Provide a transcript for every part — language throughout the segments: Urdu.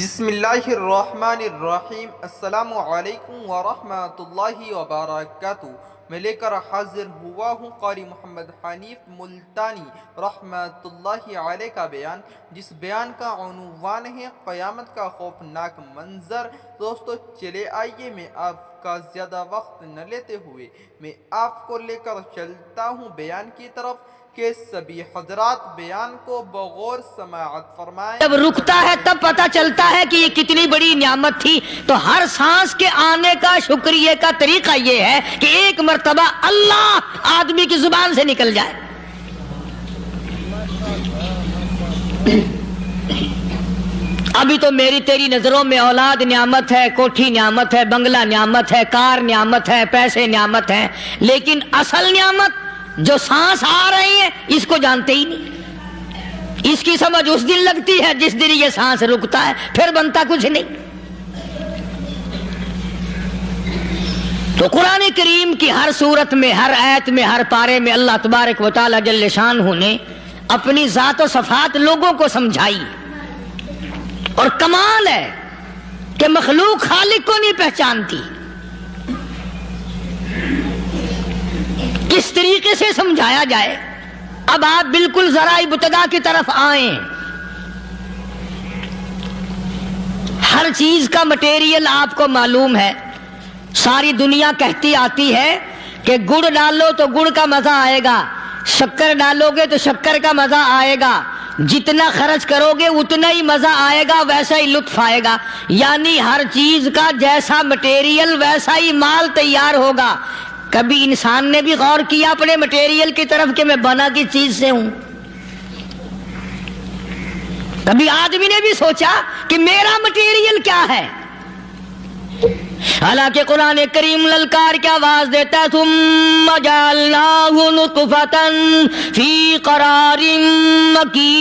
بسم اللہ الرحمن الرحیم۔ السلام علیکم ورحمۃ اللہ وبرکاتہ۔ میں لے کر حاضر ہوا ہوں قاری محمد حنیف ملتانی رحمۃ اللہ علیہ کا بیان، جس بیان کا عنوان ہے قیامت کا خوفناک منظر۔ دوستو چلے آئیے، میں آپ کا زیادہ وقت نہ لیتے ہوئے میں آپ کو لے کر چلتا ہوں بیان کی طرف، کہ سبھی حضرات بیان کو بغور سماعت فرمائیں۔ جب رکتا ہے تب پتہ چلتا ہے کہ یہ کتنی بڑی نعمت تھی۔ تو ہر سانس کے آنے کا شکریہ کا طریقہ یہ ہے کہ ایک مرتبہ اللہ آدمی کی زبان سے نکل جائے۔ ابھی تو میری تیری نظروں میں اولاد نعمت ہے، کوٹھی نعمت ہے، بنگلہ نعمت ہے، کار نعمت ہے، پیسے نعمت ہیں، لیکن اصل نعمت جو سانس آ رہی ہے اس کو جانتے ہی نہیں۔ اس کی سمجھ اس دن لگتی ہے جس دن یہ سانس رکتا ہے، پھر بنتا کچھ نہیں۔ تو قرآن کریم کی ہر صورت میں، ہر آیت میں، ہر پارے میں اللہ تبارک و تعالی جل شانہ نے اپنی ذات و صفات لوگوں کو سمجھائی۔ اور کمال ہے کہ مخلوق خالق کو نہیں پہچانتی۔ کس طریقے سے سمجھایا جائے؟ اب آپ بالکل ذرا ابتدا کی طرف آئیں۔ ہر چیز کا مٹیریل آپ کو معلوم ہے۔ ساری دنیا کہتی آتی ہے کہ گڑ ڈالو تو گڑ کا مزہ آئے گا، شکر ڈالو گے تو شکر کا مزہ آئے گا، جتنا خرچ کرو گے اتنا ہی مزہ آئے گا، ویسا ہی لطف آئے گا۔ یعنی ہر چیز کا جیسا مٹیریل ویسا ہی مال تیار ہوگا۔ کبھی انسان نے بھی غور کیا اپنے مٹیریل کی طرف کہ میں بنا کس چیز سے ہوں؟ کبھی آدمی نے بھی سوچا کہ میرا مٹیریل کیا ہے؟ حالانکہ قرآن کریم للکار کی آواز دیتا ہے، ثم جعلناہ نطفۃ فی قرار مکین،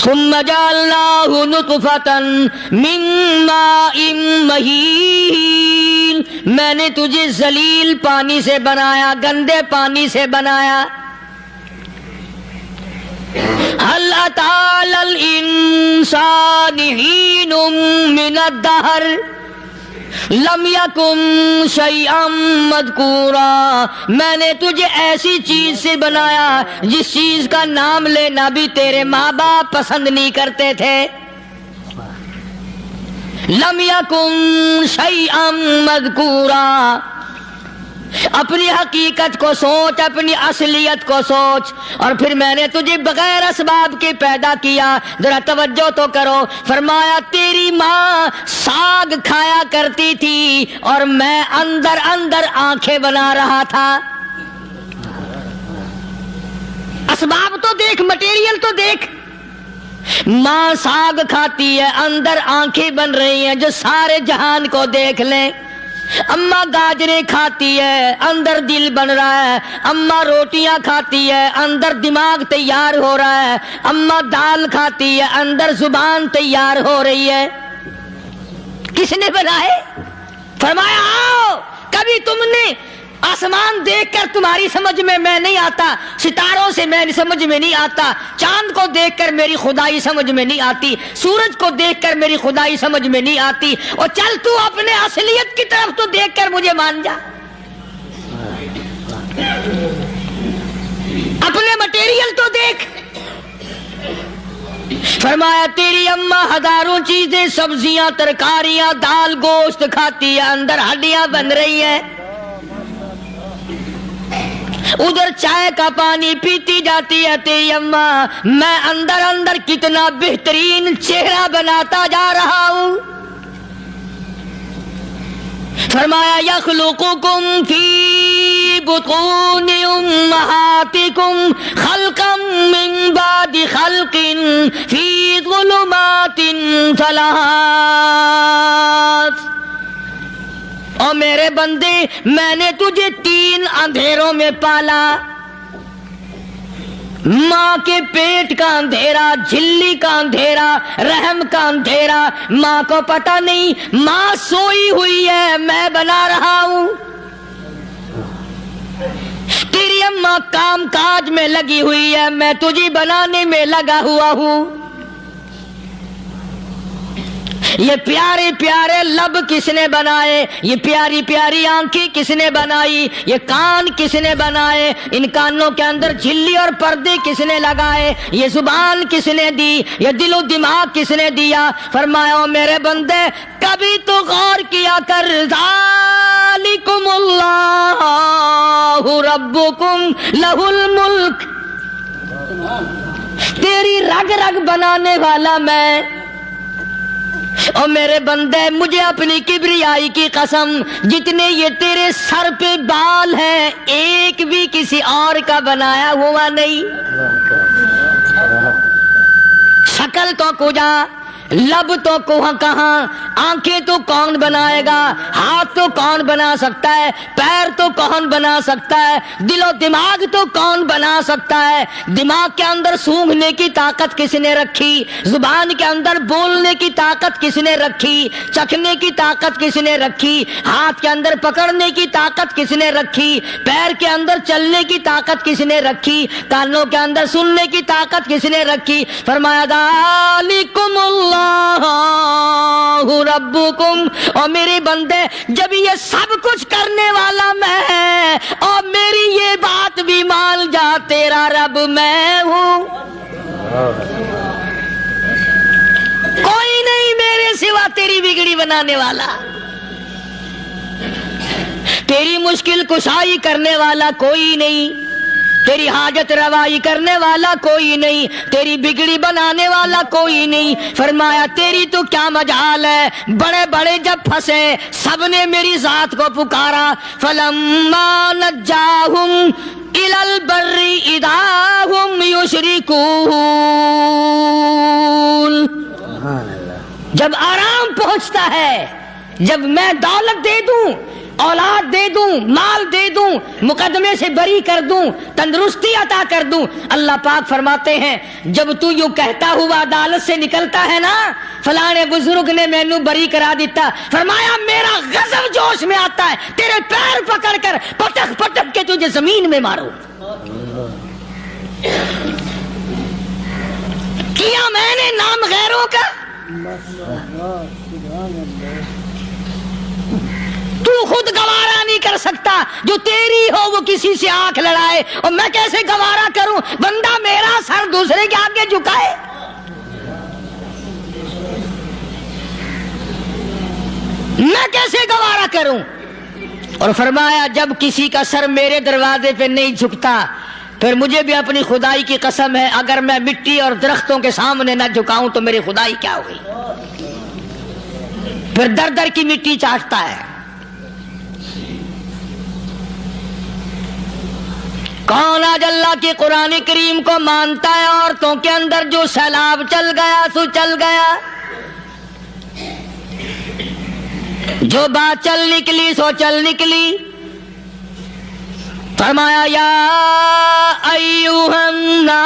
ثم جعلناہ نطفۃ من ماء مہین، میں نے تجھے ذلیل پانی سے بنایا، گندے پانی سے بنایا۔ هل أتى على الإنسان حين من الدهر لم يكن شيئا مذكورا، میں نے تجھے ایسی چیز سے بنایا جس چیز کا نام لینا بھی تیرے ماں باپ پسند نہیں کرتے تھے۔ لم يكن شيئا مذكورا، اپنی حقیقت کو سوچ، اپنی اصلیت کو سوچ۔ اور پھر میں نے تجھے بغیر اسباب کے پیدا کیا۔ ذرا توجہ تو کرو، فرمایا تیری ماں ساگ کھایا کرتی تھی اور میں اندر اندر آنکھیں بنا رہا تھا۔ اسباب تو دیکھ، مٹیریل تو دیکھ۔ ماں ساگ کھاتی ہے، اندر آنکھیں بن رہی ہیں جو سارے جہان کو دیکھ لیں۔ اماں گاجریں کھاتی ہے، اندر دل بن رہا ہے۔ اماں روٹیاں کھاتی ہے، اندر دماغ تیار ہو رہا ہے۔ اماں دال کھاتی ہے، اندر زبان تیار ہو رہی ہے۔ کس نے بنائے؟ فرمایا آؤ، کبھی تم نے آسمان دیکھ کر تمہاری سمجھ میں نہیں آتا، ستاروں سے میں سمجھ میں نہیں آتا، چاند کو دیکھ کر میری خدائی سمجھ میں نہیں آتی، سورج کو دیکھ کر میری خدائی سمجھ میں نہیں آتی، اور چل تو اپنے اصلیت کی طرف تو دیکھ کر مجھے مان جا۔ اپنے مٹیریل تو دیکھ۔ فرمایا تیری اماں ہزاروں چیزیں، سبزیاں، ترکاریاں، دال، گوشت کھاتی ہے، اندر ہڈیاں بن رہی ہیں۔ ادھر چائے کا پانی پیتی جاتی ہے تیری اماں، میں اندر اندر کتنا بہترین چہرہ بناتا جا رہا ہوں۔ فرمایا یخلقکم فی بطون امہاتکم خلقا من بعد خلق فی ظلمات ثلاث، اور میرے بندے میں نے تجھے 3 اندھیروں میں پالا۔ ماں کے پیٹ کا اندھیرا، جھلی کا اندھیرا، رحم کا اندھیرا، ماں کو پتہ نہیں، ماں سوئی ہوئی ہے، میں بنا رہا ہوں۔ تیری اماں کام کاج میں لگی ہوئی ہے، میں تجھے بنانے میں لگا ہوا ہوں۔ یہ پیارے پیارے لب کس نے بنائے؟ یہ پیاری پیاری آنکھیں کس نے بنائی؟ یہ کان کس نے بنائے؟ ان کانوں کے اندر جھلی اور پردے کس نے لگائے؟ یہ زبان کس نے دی؟ یہ دل و دماغ کس نے دیا؟ فرمایا او میرے بندے کبھی تو غور کیا کر، ذالکم اللہ ربکم لہ الملک، تیری رگ رگ بنانے والا میں۔ اور میرے بندے مجھے اپنی کبریائی کی قسم، جتنے یہ تیرے سر پہ بال ہیں ایک بھی کسی اور کا بنایا ہوا نہیں۔ شکل تو کجا، لب تو کہاں، آنکھیں تو کون بنائے گا، ہاتھ تو کون بنا سکتا ہے، پیر تو کون بنا سکتا ہے، دل و دماغ تو کون بنا سکتا ہے؟ دماغ کے اندر سونگھنے کی طاقت کس نے رکھی؟ زبان کے اندر بولنے کی طاقت کس نے رکھی؟ چکھنے کی طاقت کس نے رکھی؟ ہاتھ کے اندر پکڑنے کی طاقت کس نے رکھی؟ پیر کے اندر چلنے کی طاقت کس نے رکھی؟ کانوں کے اندر سننے کی طاقت کس نے رکھی؟ فرمایا ذالکم اللہ ربکم، اور میرے بندے جب یہ سب کچھ کرنے والا میں اور میری یہ بات بھی مان جا تیرا رب میں ہوں، کوئی نہیں میرے سوا تیری بگڑی بنانے والا، تیری مشکل کشائی کرنے والا کوئی نہیں، تیری حاجت روائی کرنے والا کوئی نہیں، تیری بگڑی بنانے والا کوئی نہیں۔ فرمایا تیری تو کیا مجال ہے، بڑے بڑے جب پھنسے سب نے میری ذات کو پکارا، فلما نجاہم الی البر اذا ہم یشرکون، جب آرام پہنچتا ہے، جب میں دولت دے دوں، اولاد دے دوں، مال دے دوں، مقدمے سے بری کر دوں، تندرستی عطا کر دوں، اللہ پاک فرماتے ہیں جب تو یوں کہتا ہوا عدالت سے نکلتا ہے نا فلانے بزرگ نے مینوں بری کرا دیتا، فرمایا میرا غضب جوش میں آتا ہے، تیرے پیر پکڑ کر پٹک پٹک کے تجھے زمین میں مارو۔ کیا میں نے نام غیروں کا؟ تو خود گوارا نہیں کر سکتا، جو تیری ہو وہ کسی سے آنکھ لڑائے، اور میں کیسے گوارا کروں بندہ میرا سر دوسرے کے آگے جھکائے؟ میں کیسے گوارا کروں؟ اور فرمایا جب کسی کا سر میرے دروازے پہ نہیں جھکتا پھر مجھے بھی اپنی خدائی کی قسم ہے اگر میں مٹی اور درختوں کے سامنے نہ جھکاؤں تو میری خدائی کیا ہوئی؟ پھر در در کی مٹی چاٹتا ہے۔ کون آج اللہ کی قرآن کریم کو مانتا ہے؟ عورتوں کے اندر جو سیلاب چل گیا سو چل گیا، جو بات چل نکلی سو چل نکلی۔ فرمایا یا ایھا الناس،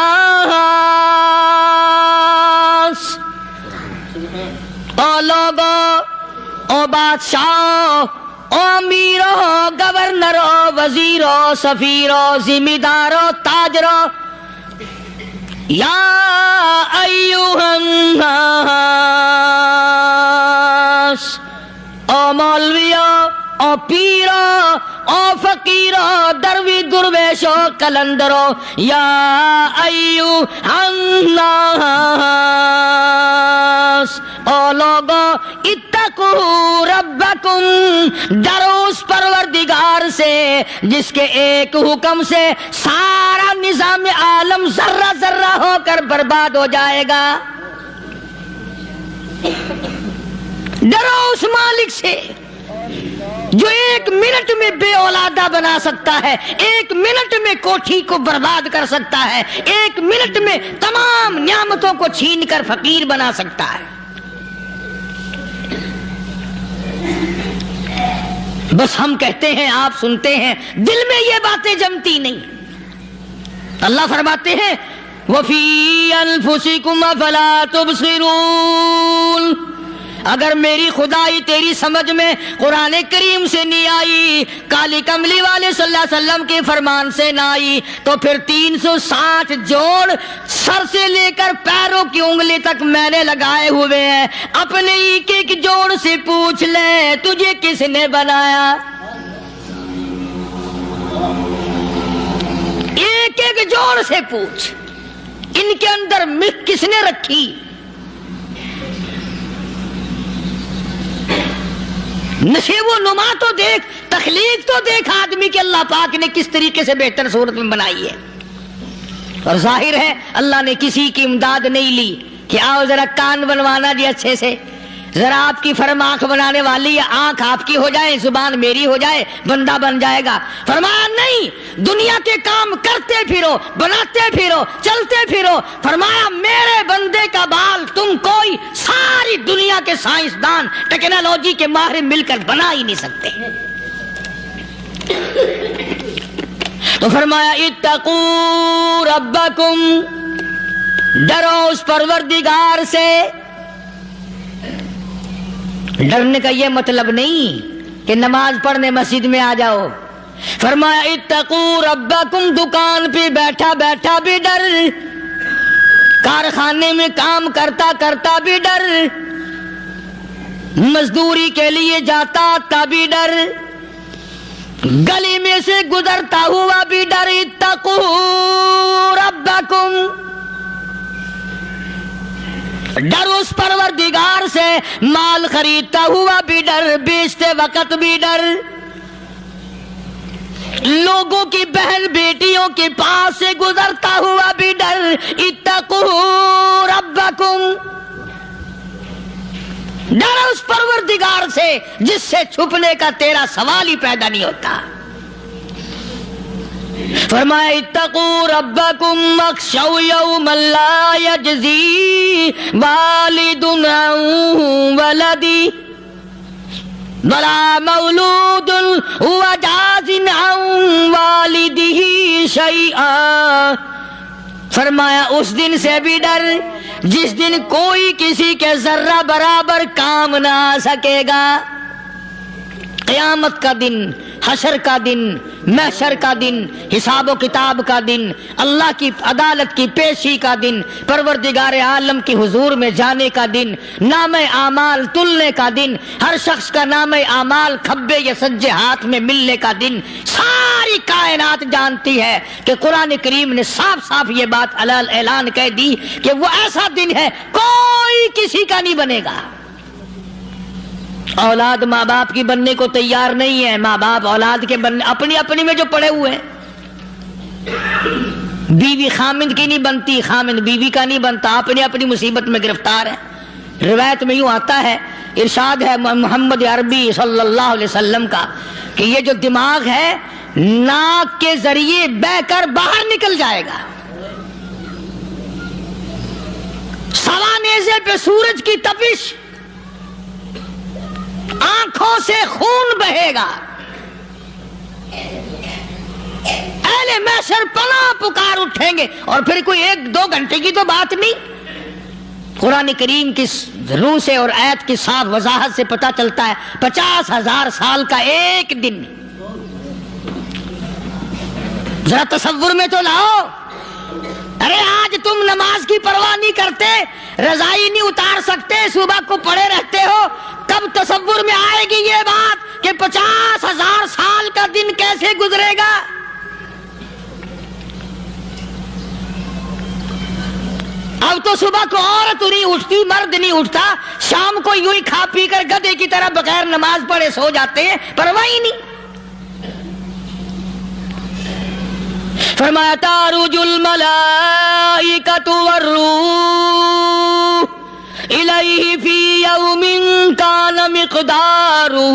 او لوگو، او بادشاہ، او امیرو، گورنرو، وزیرو، سفیرو، ذمہ دارو، تاجرو، یا ایھا الناس، او مولویو، او پیرو، او فقیرو، دروی درویشو، کلندرو، یا ایھا الناس، او لوگو اتقوا ربکم، ڈرو اس پروردگار سے جس کے ایک حکم سے سارا نظام عالم ذرہ ذرہ ہو کر برباد ہو جائے گا۔ ڈرو اس مالک سے جو ایک منٹ میں بے اولادہ بنا سکتا ہے، ایک منٹ میں کوٹھی کو برباد کر سکتا ہے، ایک منٹ میں تمام نعمتوں کو چھین کر فقیر بنا سکتا ہے۔ بس ہم کہتے ہیں، آپ سنتے ہیں، دل میں یہ باتیں جمتی نہیں۔ اللہ فرماتے ہیں وَفِي أَنفُسِكُمْ أَفَلَا تُبْصِرُونَ، اگر میری خدائی تیری سمجھ میں قرآن کریم سے نہیں آئی، کالی کملی والے صلی اللہ علیہ وسلم کے فرمان سے نہ آئی، تو پھر 360 جوڑ سر سے لے کر پیروں کی انگلی تک میں نے لگائے ہوئے ہیں، اپنے ایک ایک جوڑ سے پوچھ لے تجھے کس نے بنایا؟ ایک ایک جوڑ سے پوچھ، ان کے اندر مکھ کس نے رکھی؟ نشیب و نما تو دیکھ، تخلیق تو دیکھ آدمی کے اللہ پاک نے کس طریقے سے بہتر صورت میں بنائی ہے۔ اور ظاہر ہے اللہ نے کسی کی امداد نہیں لی کہ آؤ ذرا کان بنوانا جی اچھے سے، ذرا آپ کی فرم آنکھ بنانے والی ہے، آنکھ آپ کی ہو جائے، زبان میری ہو جائے، بندہ بن جائے گا۔ فرمایا نہیں، دنیا کے کام کرتے پھرو، بناتے پھرو، چلتے پھرو۔ فرمایا میرے بندے کا بال تم کوئی ساری دنیا کے سائنسدان ٹیکنالوجی کے ماہر مل کر بنا ہی نہیں سکتے۔ تو فرمایا اتقوا ربکم، ڈرو اس پروردگار سے۔ ڈرنے کا یہ مطلب نہیں کہ نماز پڑھنے مسجد میں آ جاؤ۔ فرمایا اتقوا ربکم، دکان پہ بیٹھا بیٹھا بھی ڈر، کارخانے میں کام کرتا کرتا بھی ڈر، مزدوری کے لیے جاتا تبھی ڈر، گلی میں سے گزرتا ہوا بھی ڈر۔ اتقوا ربکم، ڈر اس پروردگار سے، مال خریدتا ہوا بھی ڈر، بیچتے وقت بھی ڈر، لوگوں کی بہن بیٹیوں کے پاس سے گزرتا ہوا بھی ڈر۔ اتقوا ربکم، ڈر اس پروردگار سے جس سے چھپنے کا تیرا سوال ہی پیدا نہیں ہوتا۔ فرمایا اتقوا ربکم واخشوا یوما لا یجزی والد عن ولدہ ولا مولود هو جاز عن والدہ شیئا۔ فرمایا اس دن سے بھی ڈر جس دن کوئی کسی کے ذرہ برابر کام نہ آ سکے گا۔ قیامت کا دن، حشر کا دن، محشر کا دن، حساب و کتاب کا دن، اللہ کی عدالت کی پیشی کا دن، پروردگار عالم کی حضور میں جانے کا دن، نام اعمال تلنے کا دن، ہر شخص کا نام اعمال کھبے یا سجے ہاتھ میں ملنے کا دن۔ ساری کائنات جانتی ہے کہ قرآن کریم نے صاف صاف یہ بات اعلان کہہ دی کہ وہ ایسا دن ہے کوئی کسی کا نہیں بنے گا۔ اولاد ماں باپ کی بننے کو تیار نہیں ہے، ماں باپ اولاد کے بننے اپنی اپنی میں جو پڑے ہوئے ہیں۔ بیوی خامند کی نہیں بنتی، خامند بیوی کا نہیں بنتا، اپنی اپنی مصیبت میں گرفتار ہے۔ روایت میں یوں آتا ہے، ارشاد ہے محمد عربی صلی اللہ علیہ وسلم کا کہ یہ جو دماغ ہے ناک کے ذریعے بہ کر باہر نکل جائے گا، سوا نیزے پہ سورج کی تپش، آنکھوں سے خون بہے گا، اہل محشر پناہ پکار اٹھیں گے۔ اور پھر کوئی 1-2 گھنٹے کی تو بات نہیں، قرآن کریم کی روح سے اور آیت کی صاف وضاحت سے پتہ چلتا ہے 50,000 سال کا ایک دن۔ ذرا تصور میں تو لاؤ، ارے آج تم نماز کی پرواہ نہیں کرتے، رضائی نہیں اتار سکتے، صبح کو پڑے رہتے ہو، کب تصور میں آئے گی یہ بات کہ 50,000 سال کا دن کیسے گزرے گا؟ اب تو صبح کو عورت نہیں اٹھتی، مرد نہیں اٹھتا، شام کو یوں ہی کھا پی کر گدھے کی طرح بغیر نماز پڑھے سو جاتے ہیں، پرواہ ہی نہیں۔ فرمایا تعرج الملائکۃ والروح الیہ فی یوم کان مقدارہ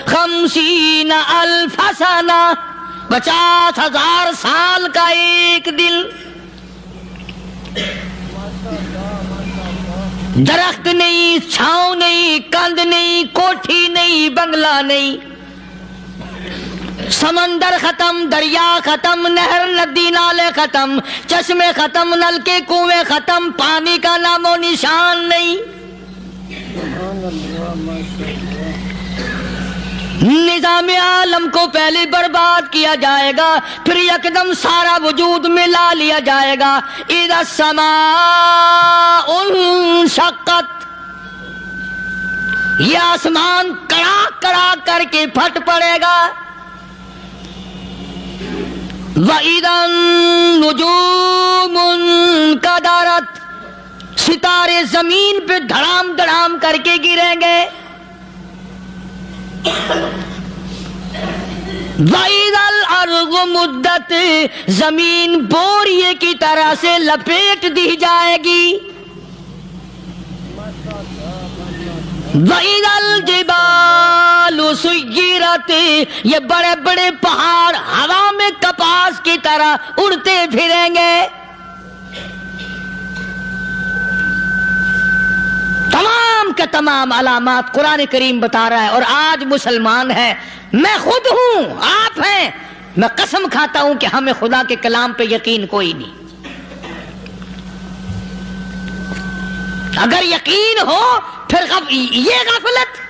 50,000 سنہ، 50,000 سال کا ایک دن۔ درخت نہیں، چھاؤں نہیں، کند نہیں، کوٹھی نہیں، بنگلہ نہیں، سمندر ختم، دریا ختم، نہر ندی نالے ختم، چشمے ختم، نل کے کنویں ختم، پانی کا نام و نشان نہیں۔ نظام عالم کو پہلے برباد کیا جائے گا، پھر یکدم سارا وجود ملا لیا جائے گا۔ اذا السماء انشقت، یہ آسمان کڑاک کڑاک کر کے پھٹ پڑے گا۔ وَإِذَا النُّجُومُ انْكَدَرَتْ، ستارے زمین پہ دھڑام دھڑام کر کے گریں گے۔ وَإِذَا الْأَرْضُ مُدَّتْ، زمین بوریے کی طرح سے لپیٹ دی جائے گی۔ وَإِذَا الْجِبَالُ سُيِّرَتْ، یہ بڑے بڑے پہاڑ ہوا میں کپاس کی طرح اڑتے پھریں گے۔ تمام کے تمام علامات قرآن کریم بتا رہا ہے، اور آج مسلمان ہے، میں خود ہوں، آپ ہیں، میں قسم کھاتا ہوں کہ ہمیں خدا کے کلام پہ یقین کوئی نہیں۔ اگر یقین ہو پھر یہ غفلت۔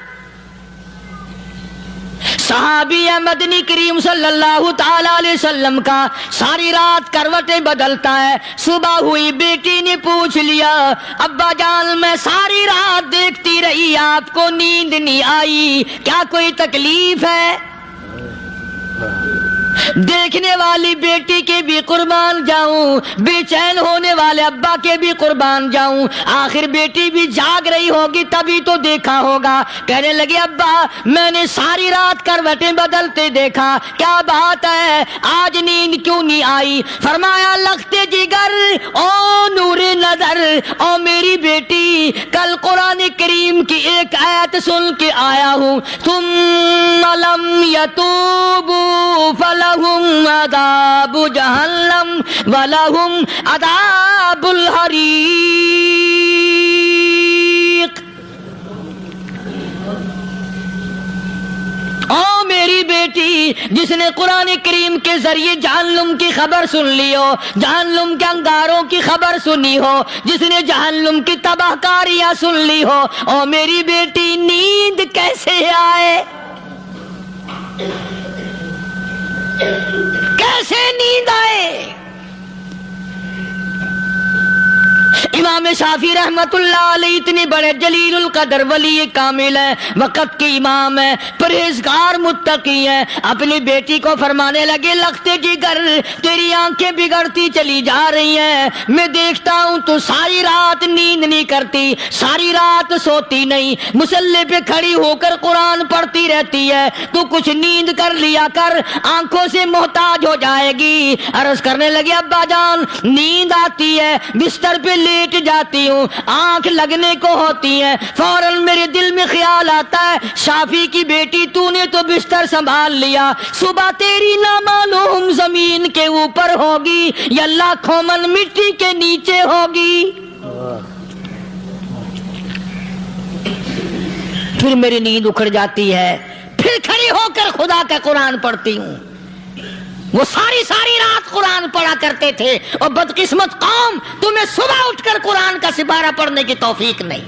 صحابی مدنی کریم صلی اللہ تعالی علیہ وسلم کا ساری رات کروٹیں بدلتا ہے، صبح ہوئی بیٹی نے پوچھ لیا، ابا جان میں ساری رات دیکھتی رہی، آپ کو نیند نہیں آئی، کیا کوئی تکلیف ہے؟ دیکھنے والی بیٹی کے بھی قربان جاؤں، بے چین ہونے والے ابا کے بھی قربان جاؤں، آخر بیٹی بھی جاگ رہی ہوگی تبھی تو دیکھا ہوگا۔ کہنے لگے ابا میں نے ساری رات کروٹیں بدلتے دیکھا، کیا بات ہے، آج نیند کیوں نہیں آئی؟ فرمایا لختے جگر او نور نظر، او میری بیٹی کل قرآن کریم کی ایک آیت سن کے آیا ہوں، ثم لم یتوبوا فلہم عذاب جہنم ولہم عذاب الحریق۔ او میری بیٹی جس نے قرآن کریم کے ذریعے جہنم کی خبر سن لی ہو، جہنم کے انگاروں کی خبر سنی ہو، جس نے جہنم کی تباہ کاریاں سن لی ہو، او میری بیٹی نیند کیسے آئے؟ کیسے نیند آئے؟ امام شافعی رحمت اللہ علیہ اتنے بڑے جلیل القدر ولی کامل ہیں، وقت کے امام ہیں، پرہیزگار متقی ہیں، اپنی بیٹی کو فرمانے لگے لختے جگر تیری آنکھیں بگڑتی چلی جا رہی ہیں، میں دیکھتا ہوں تو ساری رات نیند نہیں کرتی، ساری رات سوتی نہیں، مصلی پہ کھڑی ہو کر قرآن پڑھتی رہتی ہے، تو کچھ نیند کر لیا کر، آنکھوں سے محتاج ہو جائے گی۔ عرض کرنے لگے ابا جان نیند آتی ہے، بستر پہ لیٹ جاتی ہوں، آنکھ لگنے کو ہوتی ہے، فوراً میرے دل میں خیال آتا ہے شافی کی بیٹی تو نے تو بستر سنبھال لیا، صبح تیری نہ معلوم زمین کے اوپر ہوگی یا لاکھوں من مٹی کے نیچے ہوگی۔ پھر میری نیند اکھڑ جاتی ہے، پھر کھڑی ہو کر خدا کا قرآن پڑھتی ہوں۔ وہ ساری رات قرآن پڑھا کرتے تھے، اور بدقسمت قوم تمہیں صبح اٹھ کر قرآن کا سپارہ پڑھنے کی توفیق نہیں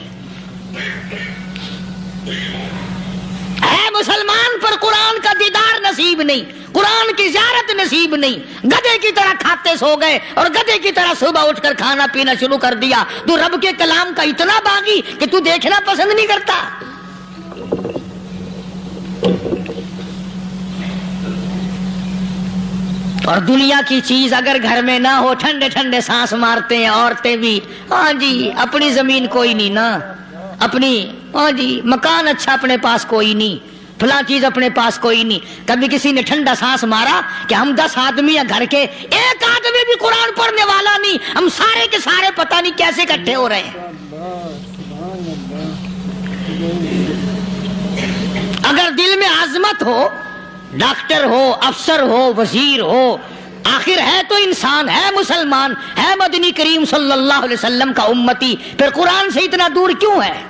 ہے۔ مسلمان پر قرآن کا دیدار نصیب نہیں، قرآن کی زیارت نصیب نہیں، گدھے کی طرح کھاتے سو گئے اور گدھے کی طرح صبح اٹھ کر کھانا پینا شروع کر دیا۔ تو رب کے کلام کا اتنا باغی کہ تو دیکھنا پسند نہیں کرتا۔ اور دنیا کی چیز اگر گھر میں نہ ہو، ٹھنڈے ٹھنڈے سانس مارتے ہیں عورتیں بھی، ہاں جی اپنی زمین کوئی نہیں نا، اپنی ہاں جی مکان اچھا اپنے پاس کوئی نہیں، فلاں چیز اپنے پاس کوئی نہیں۔ کبھی کسی نے ٹھنڈا سانس مارا کہ ہم 10 آدمی ہیں گھر کے، ایک آدمی بھی قرآن پڑھنے والا نہیں، ہم سارے کے سارے پتہ نہیں کیسے اکٹھے ہو رہے ہیں۔ اگر دل میں عظمت ہو، ڈاکٹر ہو، افسر ہو، وزیر ہو، آخر ہے تو انسان، ہے مسلمان، ہے مدنی کریم صلی اللہ علیہ وسلم کا امتی، پھر قرآن سے اتنا دور کیوں ہے؟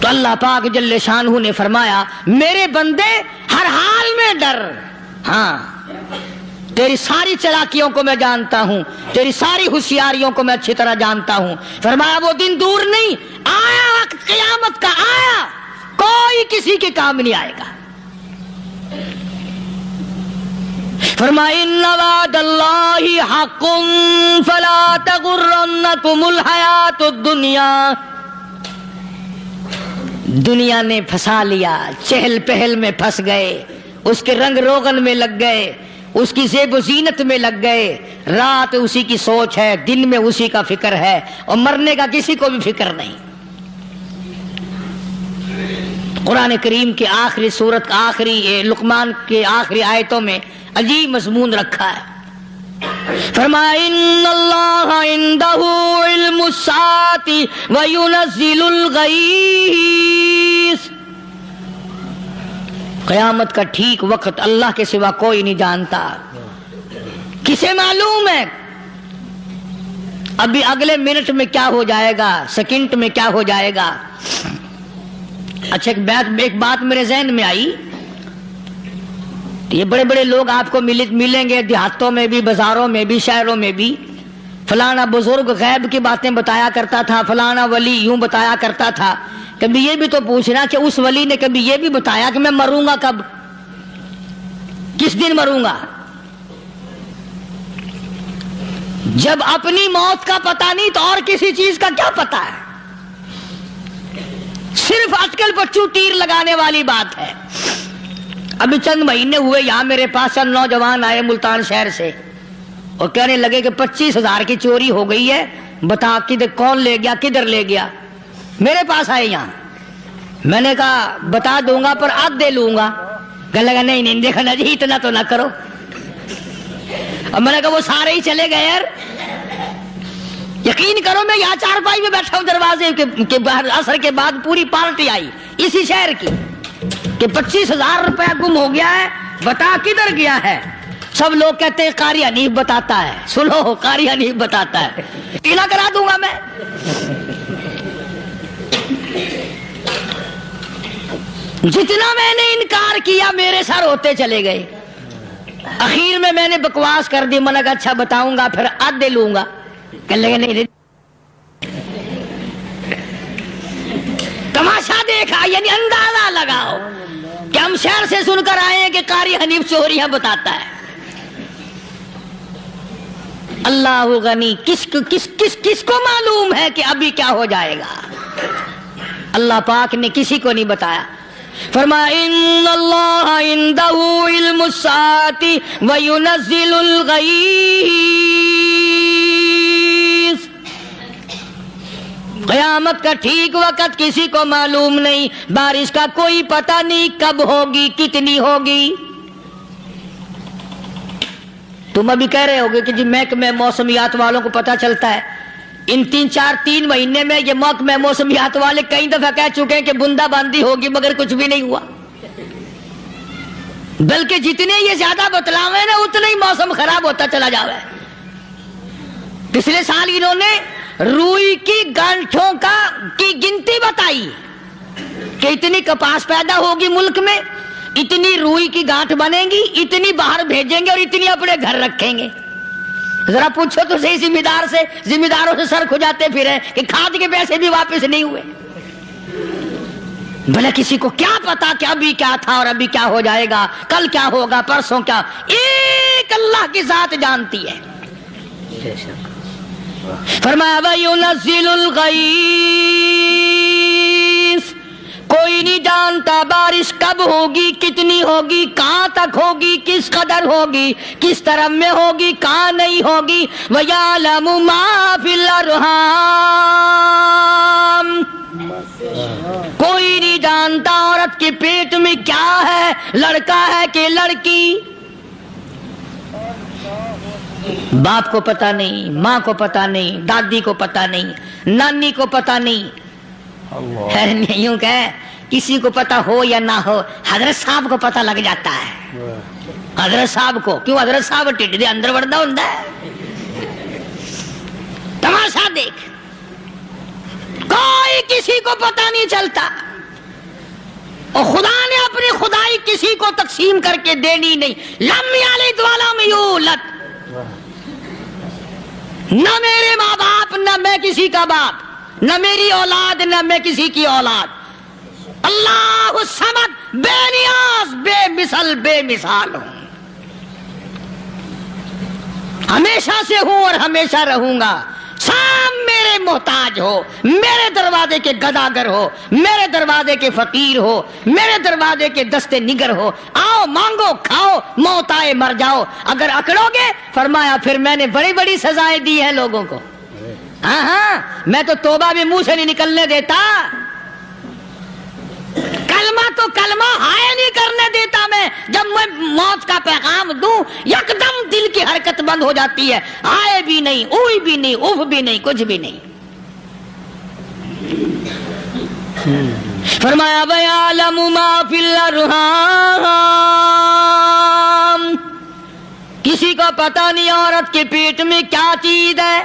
تو اللہ پاک جل شانہ نے فرمایا میرے بندے ہر حال میں ڈر، ہاں تیری ساری چلاکیوں کو میں جانتا ہوں، تیری ساری ہوشیاریوں کو میں اچھی طرح جانتا ہوں۔ فرمایا وہ دن دور نہیں، آیا وقت قیامت کا، آیا، کوئی کسی کے کام نہیں آئے گا۔ فرمایا ان وعد اللہ حق فلا تغرنکم الحیات الدنیا۔ دنیا نے پھنسا لیا، چہل پہل میں پھنس گئے، اس کے رنگ روغن میں لگ گئے، اس کی زیب و زینت میں لگ گئے، رات اسی کی سوچ ہے، دن میں اسی کا فکر ہے، اور مرنے کا کسی کو بھی فکر نہیں۔ قرآن کریم کے آخری سورت کا آخری لقمان کے آخری آیتوں میں عجیب مضمون رکھا ہے۔ فرمایا ان اللہ عندہ علم الساعۃ وینزل الغیث۔ قیامت کا ٹھیک وقت اللہ کے سوا کوئی نہیں جانتا۔ کسے معلوم ہے ابھی اگلے منٹ میں کیا ہو جائے گا، سیکنڈ میں کیا ہو جائے گا؟ اچھا ایک بات میرے ذہن میں آئی، یہ بڑے بڑے لوگ آپ کو ملیں گے دیہاتوں میں بھی، بازاروں میں بھی، شہروں میں بھی، فلانا بزرگ غیب کی باتیں بتایا کرتا تھا، فلانا ولی یوں بتایا کرتا تھا۔ کبھی یہ بھی تو پوچھنا کہ اس ولی نے کبھی یہ بھی بتایا کہ میں مروں گا کب، کس دن مروں گا؟ جب اپنی موت کا پتہ نہیں تو اور کسی چیز کا کیا پتہ ہے؟ صرف اٹکل پچو تیر لگانے والی بات ہے۔ ابھی چند مہینے ہوئے یہاں میرے پاس چند نوجوان آئے ملتان شہر سے اور کہنے لگے کہ 25,000 کی چوری ہو گئی ہے، بتا کدھر کون لے گیا، کدھر لے گیا؟ میرے پاس آئے یہاں، میں نے کہا بتا دوں گا پر آدھ دے لوں گا۔ کہنے لگا نہیں نہیں دیکھا نا جی اتنا تو نہ کرو۔ اب میں نے کہا وہ سارے ہی چلے گئے یار، یقین کرو میں یہاں چارپائی میں بیٹھا ہوں دروازے کے باہر، عصر کے بعد پوری پارٹی آئی اسی شہر کی کہ 25,000 روپیہ گم ہو گیا ہے، بتا کدھر گیا ہے؟ سب لوگ کہتے ہیں قاری حنیف بتاتا ہے، سنو قاری حنیف بتاتا ہے، ٹیلا کرا دوں گا میں۔ جتنا میں نے انکار کیا میرے سر ہوتے چلے گئے، اخیر میں نے بکواس کر دی، میں نے کہا اچھا بتاؤں گا پھر آدھے لوں گا۔ کہنے لگے نہیں، تماشا دیکھا یعنی اندازہ لگاؤ کہ ہم شہر سے سن کر آئے ہیں کہ قاری حنیف چوریاں بتاتا ہے۔ اللہ غنی، کس کو معلوم ہے کہ ابھی کیا ہو جائے گا؟ اللہ پاک نے کسی کو نہیں بتایا۔ فرمایا ان اللہ عندہ علم الساعۃ وینزل الغیث۔ قیامت کا ٹھیک وقت کسی کو معلوم نہیں، بارش کا کوئی پتہ نہیں کب ہوگی، کتنی ہوگی۔ تم ابھی کہہ رہے ہوگے کہ جی محکمہ موسمیات والوں کو پتہ چلتا ہے، ان 3 مہینے میں یہ محکمہ موسمیات والے کئی دفعہ کہہ چکے ہیں کہ بندہ باندی ہوگی، مگر کچھ بھی نہیں ہوا، بلکہ جتنے یہ زیادہ بتلاوے نا اتنا ہی موسم خراب ہوتا چلا جاوے۔ پچھلے سال انہوں نے روئی کی گانٹھوں کی گنتی بتائی کہ اتنی کپاس پیدا ہوگی ملک میں، اتنی روئی کی گانٹھ بنے گی، اتنی باہر بھیجیں گے اور اتنی اپنے گھر رکھیں گے۔ ذرا پوچھو تو صحیح ذمہ داروں سے سر کھجاتے پھرے کہ کھاد کے پیسے بھی واپس نہیں ہوئے۔ بھلے کسی کو کیا پتا کہ ابھی کیا تھا اور ابھی کیا ہو جائے گا، کل کیا ہوگا، پرسوں کیا، ایک اللہ کی ذات جانتی ہے۔ فرمایا وَيُنَزِّلُ الْغَيْثَ، کوئی نہیں جانتا بارش کب ہوگی، کتنی ہوگی، کہاں تک ہوگی، کس قدر ہوگی، کس طرف میں ہوگی، کہاں نہیں ہوگی۔ وَيَعْلَمُ مَا فِي الْأَرْحَامِ، کوئی نہیں جانتا عورت کے پیٹ میں کیا ہے، لڑکا ہے کہ لڑکی۔ باپ کو پتہ نہیں، ماں کو پتہ نہیں، دادی کو پتہ نہیں، نانی کو پتہ نہیں، یوں کہ کسی کو پتہ ہو یا نہ ہو حضرت صاحب کو پتہ لگ جاتا ہے۔ حضرت صاحب کو کیوں؟ حضرت صاحب ٹھڈ دے اندر وڑدا ہوندا ہے۔ تماشا دیکھ، کوئی کسی کو پتہ نہیں چلتا، اور خدا نے اپنی خدائی کسی کو تقسیم کر کے دینی نہیں۔ لم یلد ولم یولد، اولاد، نہ میرے ماں باپ، نہ میں کسی کا باپ، نہ میری اولاد، نہ میں کسی کی اولاد. اللہ الصمد، بے نیاز، بے مثل، بے مثال ہوں، ہمیشہ سے ہوں اور ہمیشہ رہوں گا. سام میرے محتاج ہو، میرے دروازے کے گداگر ہو، میرے دروازے کے فقیر ہو، میرے دروازے کے دستے نگر ہو، آؤ مانگو کھاؤ، موت آئے مر جاؤ. اگر اکڑو گے فرمایا پھر میں نے بڑی بڑی سزائیں دی ہیں لوگوں کو. ہاں ہاں، میں تو توبہ بھی منہ سے نہیں نکلنے دیتا، کلمہ تو کلمہ ہائے نہیں کرنے دیتا میں. جب میں موت کا پیغام دوں یکدم دل کی حرکت بند ہو جاتی ہے، ہائے بھی نہیں، اوئی بھی نہیں، اف بھی نہیں، کچھ بھی نہیں. فرمایا وَيَعْلَمُ مَا فِي الْأَرْحَامِ، کسی کو پتہ نہیں عورت کے پیٹ میں کیا چیز ہے.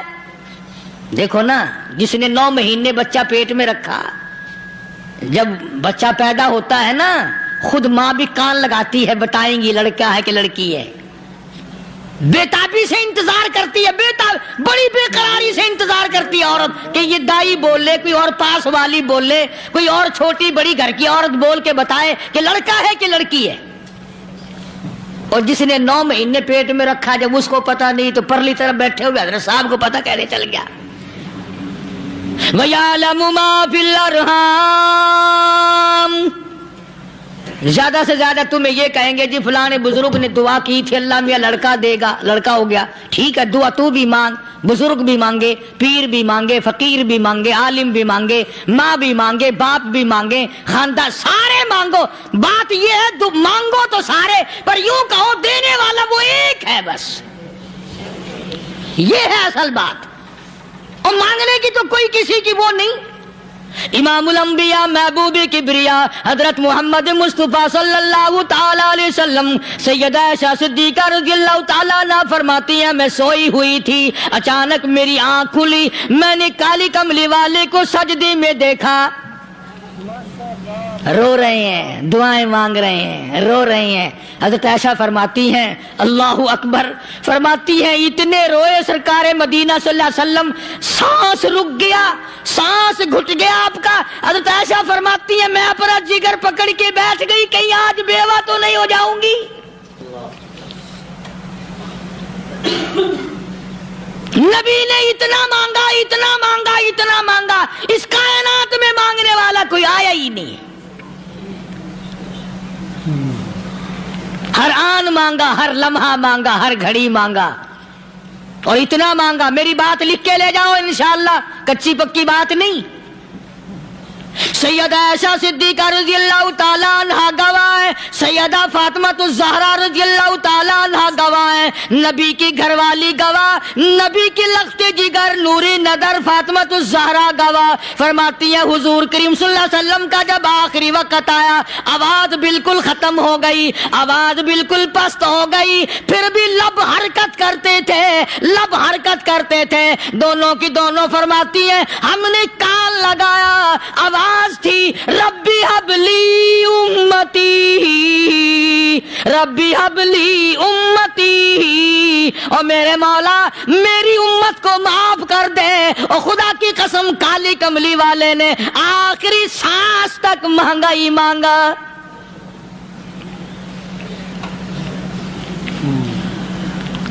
دیکھو نا، جس نے 9 مہینے بچہ پیٹ میں رکھا، جب بچہ پیدا ہوتا ہے نا خود ماں بھی کان لگاتی ہے، بتائیں گی لڑکا ہے کہ لڑکی ہے. بےتابی سے انتظار کرتی ہے، بڑی بے قراری سے انتظار کرتی ہے عورت کہ یہ دائی بول لے، کوئی اور پاس والی بول لے، کوئی اور چھوٹی بڑی گھر کی عورت بول کے بتائے کہ لڑکا ہے کہ لڑکی ہے. اور جس نے 9 مہینے پیٹ میں رکھا، جب اس کو پتا نہیں تو پرلی طرف بیٹھے ہوئے حضرت صاحب کو پتا کیسے چل گیا. وَيَعْلَمُ مَا فِي الْأَرْحَامِ، زیادہ سے زیادہ تمہیں یہ کہیں گے جی فلاں بزرگ نے دعا کی تھی اللہ میاں لڑکا دے گا، لڑکا ہو گیا. ٹھیک ہے، دعا تو بھی مانگ، بزرگ بھی مانگے، پیر بھی مانگے، فقیر بھی مانگے، عالم بھی مانگے، ماں بھی مانگے، باپ بھی مانگے، خاندان سارے مانگو. بات یہ ہے مانگو تو سارے، پر یوں کہو دینے والا وہ ایک ہے بس. یہ ہے اصل بات، اور مانگنے کی تو کوئی کسی کی وہ نہیں. امام الانبیاء محبوب کبریا حضرت محمد مصطفیٰ صلی اللہ تعالی علیہ وسلم سیدہ عائشہ صدیقہ رضی اللہ تعالیٰ عنہ فرماتی ہیں میں سوئی ہوئی تھی، اچانک میری آنکھ کھلی، میں نے کالی کملی والے کو سجدے میں دیکھا، رو رہے ہیں، دعائیں مانگ رہے ہیں، رو رہے ہیں. حضرت عائشہ فرماتی ہیں اللہ اکبر، فرماتی ہیں اتنے روئے سرکار مدینہ صلی اللہ علیہ وسلم، سانس رک گیا، سانس گھٹ گیا آپ کا. حضرت عائشہ فرماتی ہیں میں اپنا جگر پکڑ کے بیٹھ گئی، کہیں آج بیوہ تو نہیں ہو جاؤں گی. نبی نے اتنا مانگا، اتنا مانگا، اتنا مانگا، اس کائنات میں مانگنے والا کوئی آیا ہی نہیں. ہر آن مانگا، ہر لمحہ مانگا، ہر گھڑی مانگا، اور اتنا مانگا. میری بات لکھ کے لے جاؤ انشاءاللہ، کچی پکی بات نہیں. سیدہ عائشہ صدیقہ رضی اللہ تعالیٰ عنہ گواہ ہے، سیدہ فاطمہ الزہرا رضی اللہ تعالیٰ عنہ گواہ ہے، نبی کی گھر والی گواہ، نبی کی لخت جگر نوری نظر فاطمہ الزہرا گواہ. فرماتی ہیں حضور کریم صلی اللہ علیہ وسلم کا جب آخری وقت آیا، آواز بالکل ختم ہو گئی، آواز بالکل پست ہو گئی، پھر بھی لب حرکت کرتے تھے، لب حرکت کرتے تھے، دونوں کی دونوں. فرماتی ہیں ہم نے کان لگایا، آواز تھی ربی حبلی امتی، ربی حبلی امتی، اور میرے مولا میری امت کو معاف کر دے. اور خدا کی قسم کالی کملی والے نے آخری سانس تک مانگا ہی مانگا.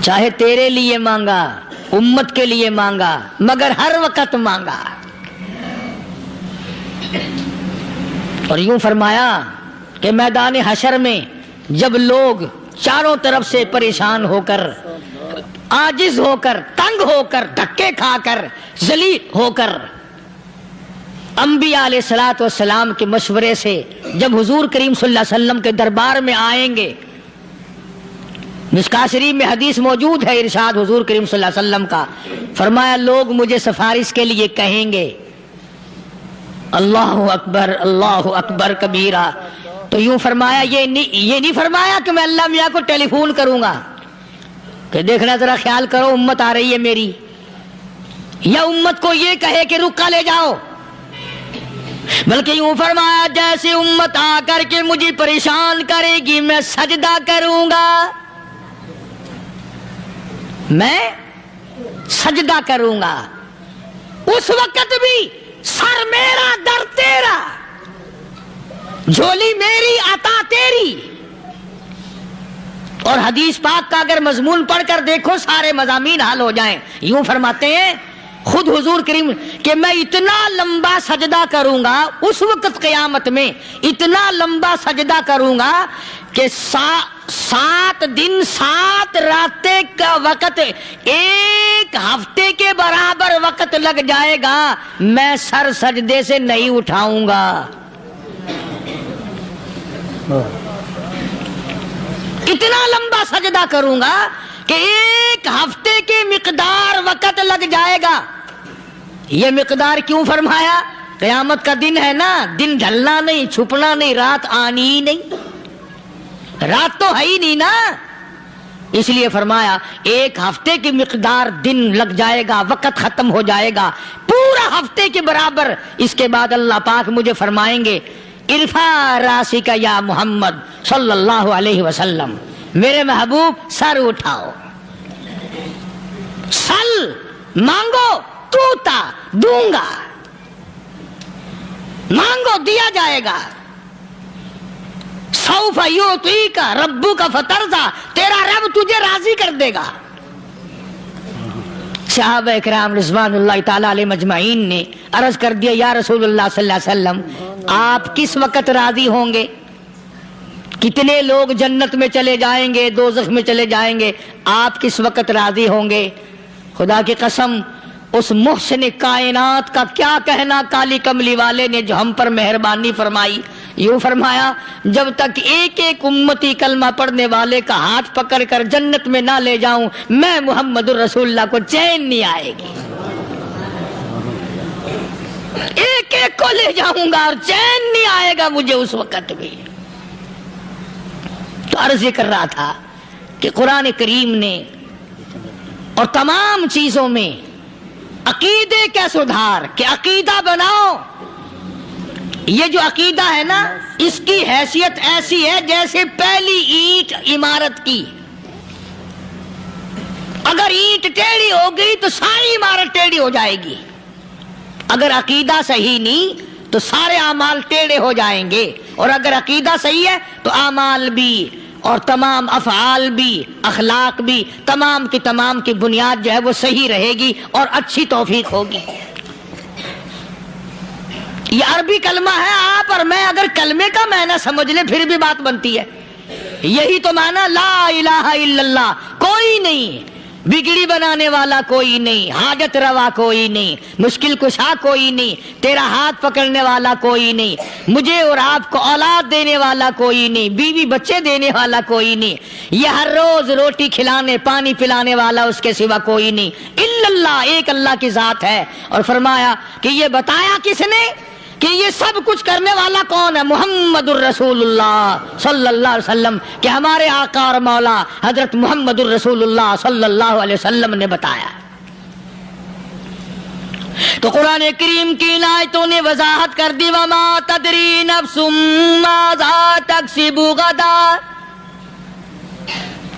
چاہے تیرے لیے مانگا، امت کے لیے مانگا، مگر ہر وقت مانگا. اور یوں فرمایا کہ میدان حشر میں جب لوگ چاروں طرف سے پریشان ہو کر، عاجز ہو کر، تنگ ہو کر، دھکے کھا کر، ذلیل ہو کر، انبیاء علیہ الصلوۃ والسلام کے مشورے سے جب حضور کریم صلی اللہ علیہ وسلم کے دربار میں آئیں گے، مشکاۃ شریف میں حدیث موجود ہے، ارشاد حضور کریم صلی اللہ علیہ وسلم کا، فرمایا لوگ مجھے سفارش کے لیے کہیں گے اللہ اکبر، اللہ اکبر کبیرہ. تو یوں فرمایا یہ نہیں فرمایا کہ میں اللہ میاں کو ٹیلی فون کروں گا کہ دیکھنا ذرا خیال کرو امت آ رہی ہے میری، یا امت کو یہ کہے کہ رکا لے جاؤ، بلکہ یوں فرمایا جیسے امت آ کر کے مجھے پریشان کرے گی میں سجدہ کروں گا. میں سجدہ کروں گا، اس وقت بھی سر میرا در تیرا، جھولی میری عطا تیری۔ اور حدیث پاک کا اگر مضمون پڑھ کر دیکھو سارے مضامین حل ہو جائیں۔ یوں فرماتے ہیں خود حضور کریم کہ میں اتنا لمبا سجدہ کروں گا اس وقت قیامت میں، اتنا لمبا سجدہ کروں گا کہ 7 دن 7 راتیں کا وقت 1 ہفتے کے برابر وقت لگ جائے گا، میں سر سجدے سے نہیں اٹھاؤں گا۔ اتنا لمبا سجدہ کروں گا کہ 1 ہفتے کے مقدار وقت لگ جائے گا۔ یہ مقدار کیوں فرمایا؟ قیامت کا دن ہے نا، دن ڈھلنا نہیں، چھپنا نہیں، رات آنی ہی نہیں، رات تو ہے ہی نہیں نا، اس لیے فرمایا 1 ہفتے کی مقدار دن لگ جائے گا، وقت ختم ہو جائے گا پورا ہفتے کے برابر۔ اس کے بعد اللہ پاک مجھے فرمائیں گے ارفع راسک یا محمد صلی اللہ علیہ وسلم، میرے محبوب سر اٹھاؤ، سل مانگو توتا دوں گا، مانگو دیا جائے گا، سوف یعطیک ربک فترضی، تیرا رب تجھے راضی کر دے گا۔ صحابہ کرام رضوان اللہ تعالی علیہ مجمعین نے عرض کر دیا یا رسول اللہ صلی اللہ علیہ وسلم آپ کس وقت راضی ہوں گے؟ کتنے لوگ جنت میں چلے جائیں گے، دوزخ میں چلے جائیں گے، آپ کس وقت راضی ہوں گے؟ خدا کی قسم اس محسن کائنات کا کیا کہنا کالی کملی والے نے جو ہم پر مہربانی فرمائی۔ یوں فرمایا جب تک ایک ایک امتی کلمہ پڑھنے والے کا ہاتھ پکڑ کر جنت میں نہ لے جاؤں میں محمد الرسول اللہ کو چین نہیں آئے گی، ایک ایک کو لے جاؤں گا اور چین نہیں آئے گا مجھے اس وقت بھی۔ تو عرض یہ کر رہا تھا کہ قرآن کریم نے اور تمام چیزوں میں عقیدے کا سدھار کہ عقیدہ بناؤ، یہ جو عقیدہ ہے نا اس کی حیثیت ایسی ہے جیسے پہلی اینٹ عمارت کی، اگر اینٹ ٹیڑھی ہو گئی تو ساری عمارت ٹیڑھی ہو جائے گی، اگر عقیدہ صحیح نہیں تو سارے اعمال ٹیڑھے ہو جائیں گے، اور اگر عقیدہ صحیح ہے تو اعمال بھی اور تمام افعال بھی اخلاق بھی تمام کی بنیاد جو ہے وہ صحیح رہے گی اور اچھی توفیق ہوگی۔ یہ عربی کلمہ ہے، آپ اور میں اگر کلمے کا معنی سمجھ لیں پھر بھی بات بنتی ہے۔ یہی تو معنی لا الہ الا اللہ، کوئی نہیں بگڑی بنانے والا، کوئی نہیں حاجت روا، کوئی نہیں مشکل کشا، کوئی نہیں تیرا ہاتھ پکڑنے والا، کوئی نہیں مجھے اور آپ کو اولاد دینے والا، کوئی نہیں بیوی بچے دینے والا، کوئی نہیں یہ ہر روز روٹی کھلانے پانی پلانے والا اس کے سوا کوئی نہیں الا اللہ، ایک اللہ کی ذات ہے۔ اور فرمایا کہ یہ بتایا کس نے کہ یہ سب کچھ کرنے والا کون ہے؟ محمد الرسول اللہ صلی اللہ علیہ وسلم، کہ ہمارے آقا اور مولا حضرت محمد الرسول اللہ صلی اللہ علیہ وسلم نے بتایا۔ تو قرآن کریم کی ان آیتوں نے وضاحت کر دی وما تدری نفس ماذا تکسب غدا،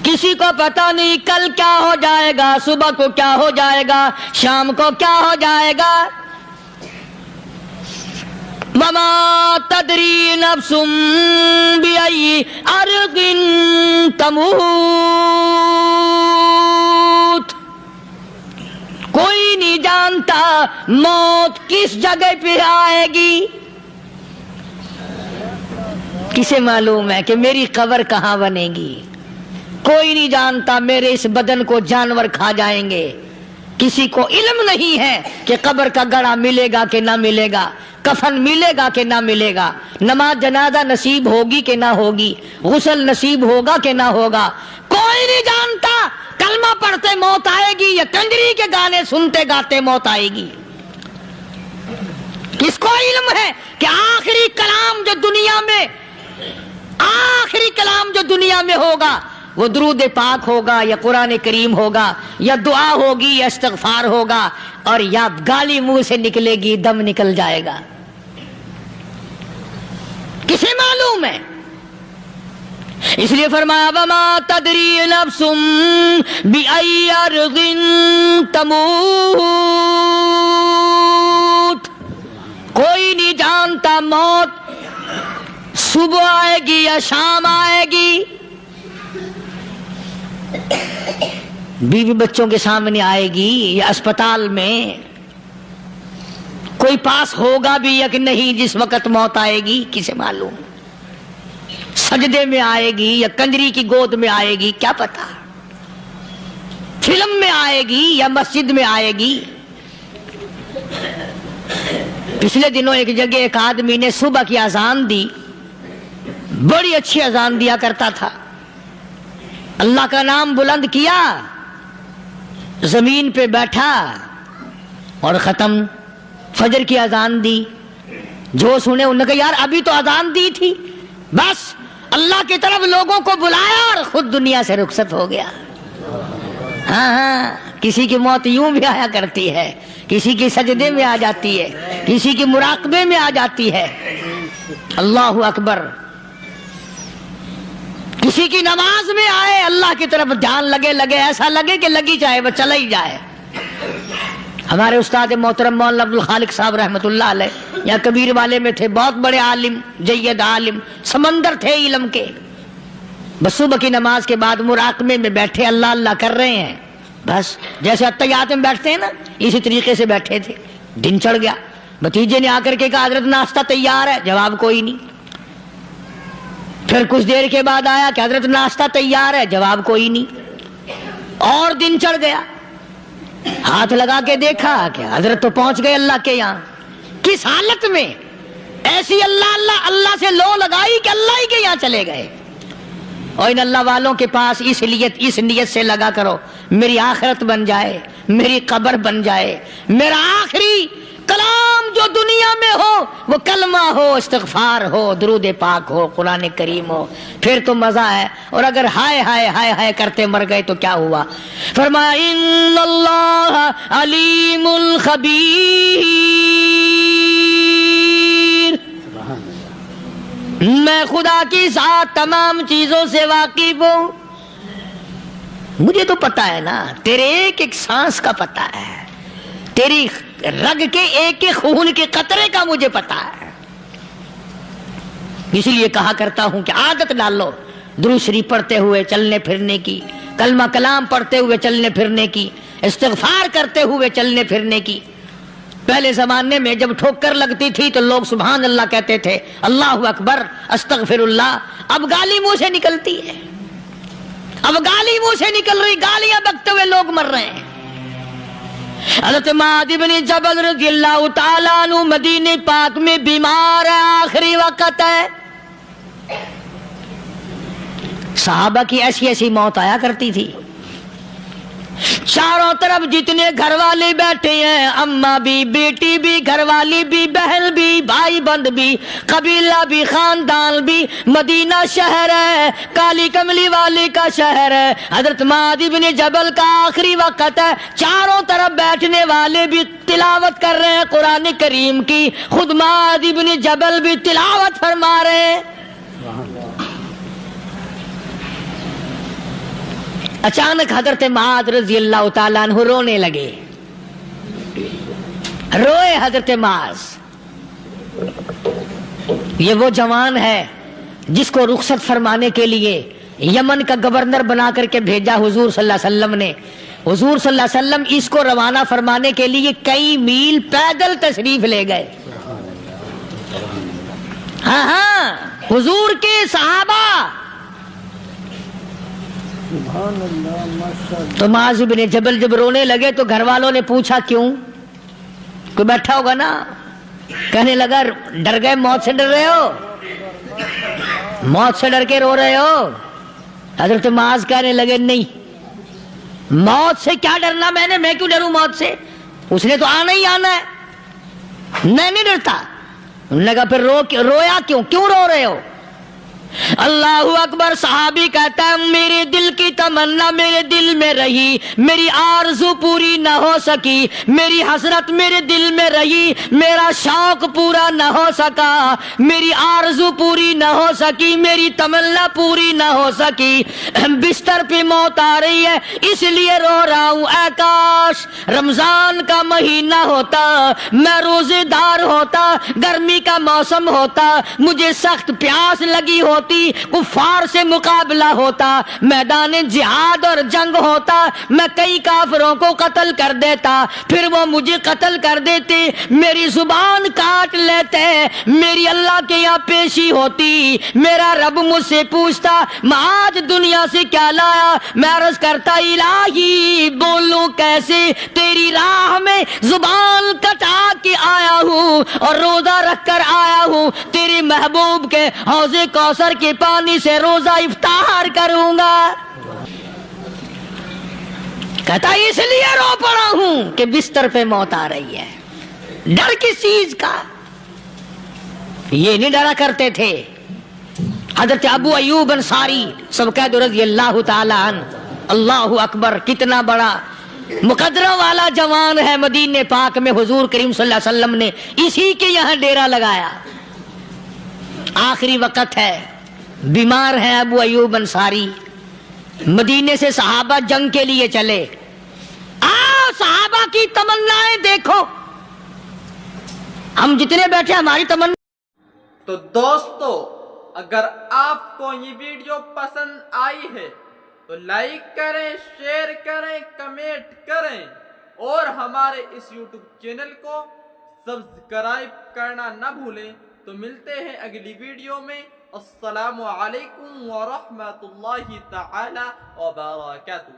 کسی کو پتہ نہیں کل کیا ہو جائے گا، صبح کو کیا ہو جائے گا، شام کو کیا ہو جائے گا۔ وما تدری نفس بأي أرض تموت، کوئی نہیں جانتا موت کس جگہ پہ آئے گی۔ کسے معلوم ہے کہ میری قبر کہاں بنے گی؟ کوئی نہیں جانتا میرے اس بدن کو جانور کھا جائیں گے، کسی کو علم نہیں ہے کہ قبر کا گڑھا ملے گا کہ نہ ملے گا، کفن ملے گا کہ نہ ملے گا، نماز جنازہ نصیب ہوگی کہ نہ ہوگی، غسل نصیب ہوگا کہ نہ ہوگا، کوئی نہیں جانتا۔ کلمہ پڑھتے موت آئے گی یا کنجری کے گانے سنتے گاتے موت آئے گی؟ کس کو علم ہے کہ آخری کلام جو دنیا میں ہوگا وہ درود پاک ہوگا یا قرآن کریم ہوگا یا دعا ہوگی یا استغفار ہوگا، اور یا گالی منہ سے نکلے گی دم نکل جائے گا؟ کسے معلوم ہے؟ اس لیے فرمایا وما تدری نفس بأی ارض تموت، کوئی نہیں جانتا موت صبح آئے گی یا شام آئے گی، بیوی بچوں کے سامنے آئے گی یا اسپتال میں، کوئی پاس ہوگا بھی یا کہ نہیں جس وقت موت آئے گی کسے معلوم، سجدے میں آئے گی یا کنجری کی گود میں آئے گی کیا پتا، فلم میں آئے گی یا مسجد میں آئے گی۔ پچھلے دنوں ایک جگہ ایک آدمی نے صبح کی اذان دی، بڑی اچھی اذان دیا کرتا تھا، اللہ کا نام بلند کیا، زمین پہ بیٹھا اور ختم، فجر کی اذان دی، جو سنے انہوں نے کہا یار ابھی تو اذان دی تھی، بس اللہ کی طرف لوگوں کو بلایا اور خود دنیا سے رخصت ہو گیا۔ ہاں کسی کی موت یوں بھی آیا کرتی ہے، کسی کی سجدے میں آ جاتی ہے، کسی کی مراقبے میں آ جاتی ہے، اللہ اکبر، کسی کی نماز میں آئے، اللہ کی طرف دھیان لگے ایسا لگے کہ لگی جائے وہ چلا ہی جائے۔ ہمارے استاد محترم مولانا عبد الخالق صاحب رحمۃ اللہ علیہ یا کبیر والے میں تھے، بہت بڑے عالم، جید عالم، سمندر تھے علم کے، بس صبح کی نماز کے بعد مراقبے میں بیٹھے اللہ اللہ کر رہے ہیں، بس جیسے اتحیات میں بیٹھتے ہیں نا اسی طریقے سے بیٹھے تھے، دن چڑھ گیا، بھتیجے نے آ کر کے کہا حضرت ناشتہ تیار ہے، جواب کوئی نہیں، پھر کچھ دیر کے بعد آیا کہ حضرت ناشتہ تیار ہے، جواب کوئی نہیں، اور دن چڑھ گیا، ہاتھ لگا کے دیکھا کہ حضرت تو پہنچ گئے اللہ کے یہاں، کس حالت میں، ایسی اللہ اللہ اللہ سے لو لگائی کہ اللہ ہی کے یہاں چلے گئے۔ اور ان اللہ والوں کے پاس اس نیت سے لگا کرو میری آخرت بن جائے، میری قبر بن جائے، میرا آخری کلام جو دنیا میں ہو وہ کلمہ ہو، استغفار ہو، درود پاک ہو، قرآن کریم ہو، پھر تو مزہ ہے، اور اگر ہائے ہائے ہائے ہائے کرتے مر گئے تو کیا ہوا؟ فرمایا ان اللہ علیم خبیر، میں خدا کی ذات تمام چیزوں سے واقف ہوں، مجھے تو پتا ہے نا، تیرے ایک ایک سانس کا پتا ہے، تیری رگ کے ایک ایک خون کے قطرے کا مجھے پتا ہے، اس لیے کہا کرتا ہوں کہ عادت ڈالو درود شریف پڑھتے ہوئے چلنے پھرنے کی، کلمہ کلام پڑھتے ہوئے چلنے پھرنے کی، استغفار کرتے ہوئے چلنے پھرنے کی۔ پہلے زمانے میں جب ٹھوکر لگتی تھی تو لوگ سبحان اللہ کہتے تھے، اللہ اکبر، استغفر اللہ، اب گالی منہ سے نکلتی ہے، اب گالی منہ سے نکل رہی، گالیاں بکتے ہوئے لوگ مر رہے ہیں۔ حضرت معاذ بن جبل رضی اللہ تعالیٰ عنہ مدینہ پاک میں بیمار ہے، آخری وقت ہے، صحابہ کی ایسی ایسی موت آیا کرتی تھی، چاروں طرف جتنے گھر والے بیٹھے ہیں، اماں بھی، بیٹی بھی، گھر والی بھی، بہن بھی، بھائی بند بھی، قبیلہ بھی، خاندان بھی، مدینہ شہر ہے، کالی کملی والے کا شہر ہے، حضرت معاذ بن جبل کا آخری وقت ہے، چاروں طرف بیٹھنے والے بھی تلاوت کر رہے ہیں قرآن کریم کی، خود معاذ بن جبل بھی تلاوت فرما رہے ہیں۔ اچانک حضرت معاذ رضی اللہ تعالیٰ عنہ رونے لگے، روئے حضرت معاذ، یہ وہ جوان ہے جس کو رخصت فرمانے کے لیے یمن کا گورنر بنا کر کے بھیجا حضور صلی اللہ علیہ وسلم نے، حضور صلی اللہ علیہ وسلم اس کو روانہ فرمانے کے لیے کئی میل پیدل تشریف لے گئے، ہاں حضور کے صحابہ۔ تو معاذ بن جبل جب رونے لگے تو گھر والوں نے پوچھا کیوں؟ کوئی بیٹھا ہوگا نا، کہنے لگا ڈر گئے، موت سے ڈر رہے ہو، موت سے ڈر کے رو رہے ہو؟ حضرت معاذ کہنے لگے نہیں، موت سے کیا ڈرنا، میں کیوں ڈروں موت سے، اس نے تو آنا ہی آنا ہے، میں نہیں ڈرتا۔ انہوں نے کہا پھر رویا کیوں رو رہے ہو؟ اللہ اکبر. صحابی کہتا ہے میرے دل کی تمنا میرے دل میں رہی, میری آرزو پوری نہ ہو سکی, میری حسرت میرے دل میں رہی, میرا شوق پورا نہ ہو سکا, میری آرزو پوری نہ ہو سکی, میری تمنا پوری نہ ہو سکی. بستر پہ موت آ رہی ہے اس لیے رو رہا ہوں. اے کاش رمضان کا مہینہ ہوتا, میں روزے دار ہوتا, گرمی کا موسم ہوتا, مجھے سخت پیاس لگی ہوتی, کفار سے مقابلہ ہوتا, میدان جہاد اور جنگ ہوتا, میں کئی کافروں کو قتل کر دیتا, پھر وہ مجھے قتل کر دیتے, میری زبان کاٹ لیتے, میری اللہ کے یہاں پیشی ہوتی, میرا رب مجھ سے پوچھتا میں آج دنیا سے کیا لایا. میں عرض کرتا الہی بولوں کیسے, تیری راہ میں زبان کٹا کے آیا ہوں اور روزہ رکھ کر آیا ہوں, تیرے محبوب کے حوض کوثر کے پانی سے روزہ افطار کروں گا. کہتا اس لیے رو پڑا ہوں کہ بستر پہ موت آ رہی ہے. ڈر کس چیز کا؟ یہ نہیں ڈرا کرتے تھے. حضرت ابو ایوب انصاری سب کہہ دو رضی اللہ تعالی عنہ. اللہ اکبر, کتنا بڑا مقدرہ والا جوان ہے. مدینے پاک میں حضور کریم صلی اللہ علیہ وسلم نے اسی کے یہاں ڈیرا لگایا. آخری وقت ہے, بیمار ہے ابو ایوب انصاری. مدینے سے صحابہ جنگ کے لیے چلے. صحابہ کی تمنائیں دیکھو, ہم جتنے بیٹھے ہماری تمنا. تو دوستو اگر آپ کو یہ ویڈیو پسند آئی ہے تو لائک کریں, شیئر کریں, کمنٹ کریں اور ہمارے اس یوٹیوب چینل کو سبسکرائب کرنا نہ بھولیں. تو ملتے ہیں اگلی ویڈیو میں. السلام علیکم ورحمۃ اللہ تعالی وبرکاتہ.